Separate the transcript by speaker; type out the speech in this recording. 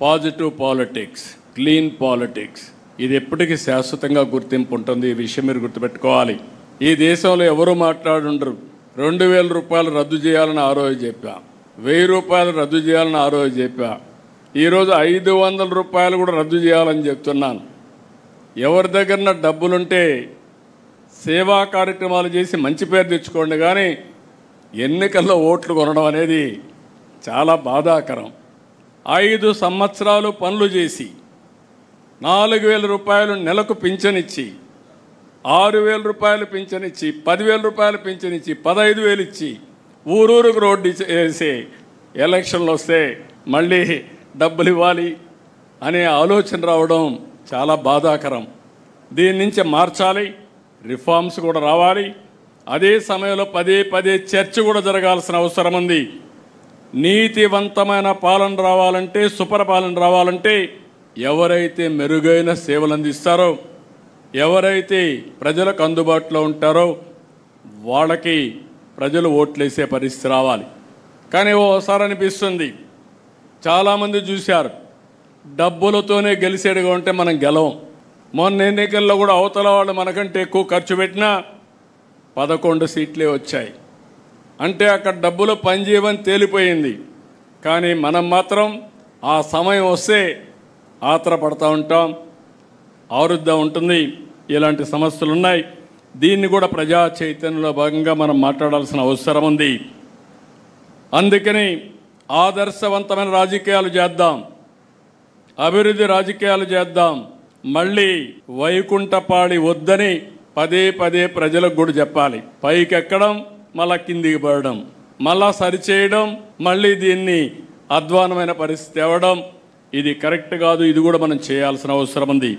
Speaker 1: Positive politics, clean politics, ఇది ఎప్పటికీ శాశ్వతంగా గుర్తింపు ఉంటుంది. ఈ విషయం మీరు గుర్తుపెట్టుకోవాలి. ఈ దేశంలో ఎవరు మాట్లాడుండరు. 2000 రూపాయలు రద్దు చేయాలని ఆ రోజు చెప్పా, 1000 రూపాయలు రద్దు చేయాలని ఆ రోజు చెప్పా. ఈరోజు 500 రూపాయలు కూడా రద్దు చేయాలని చెప్తున్నాను. ఎవరి దగ్గర డబ్బులుంటే సేవా కార్యక్రమాలు చేసి మంచి పేరు తెచ్చుకోండి, కానీ ఎన్నికల్లో ఓట్లు కొనడం అనేది చాలా బాధాకరం. 5 సంవత్సరాలు పనులు చేసి 4000 రూపాయలు నెలకు పింఛనిచ్చి, 6000 రూపాయలు పింఛనిచ్చి, 10,000 రూపాయలు పింఛనిచ్చి, 15,000 ఇచ్చి ఊరూరుకు రోడ్డు వేసి ఎలక్షన్లు వస్తే మళ్ళీ డబ్బులు ఇవ్వాలి అనే ఆలోచన రావడం చాలా బాధాకరం. దీని నుంచి మార్చాలి, రిఫార్మ్స్ కూడా రావాలి. అదే సమయంలో పదే చర్చ కూడా జరగాల్సిన అవసరం ఉంది. నీతివంతమైన పాలన రావాలంటే, సుపరిపాలన రావాలంటే ఎవరైతే మెరుగైన సేవలు అందిస్తారో, ఎవరైతే ప్రజలకు అందుబాటులో ఉంటారో వాళ్ళకి ప్రజలు ఓట్లేసే పరిస్థితి రావాలి. కానీ ఓసారి అనిపిస్తుంది, చాలామంది చూశారు, డబ్బులతోనే గెలిచేడుగా ఉంటే మనం గెలవం. మొన్న ఎన్నికల్లో కూడా అవతల వాళ్ళు మనకంటే ఎక్కువ ఖర్చు పెట్టినా 11 సీట్లే వచ్చాయి. అంటే అక్కడ డబ్బులు పనిచేయమని తేలిపోయింది. కానీ మనం మాత్రం ఆ సమయం వస్తే ఆత్రపడతా ఉంటాం, ఆరుద్దా ఉంటుంది. ఇలాంటి సమస్యలు ఉన్నాయి. దీన్ని కూడా ప్రజా చైతన్యంలో భాగంగా మనం మాట్లాడాల్సిన అవసరం ఉంది. అందుకని ఆదర్శవంతమైన రాజకీయాలు చేద్దాం, అభివృద్ధి రాజకీయాలు చేద్దాం. మళ్ళీ వైకుంఠపాడి వద్దని పదే ప్రజలకు కూడా చెప్పాలి. పైకి ఎక్కడం, మళ్ళా కిందికి పడడం, మళ్ళా సరిచేయడం, మళ్ళీ దీన్ని అధ్వానమైన పరిస్థితి తేవడం, ఇది కరెక్ట్ కాదు. ఇది కూడా మనం చేయాల్సిన అవసరం ఉంది.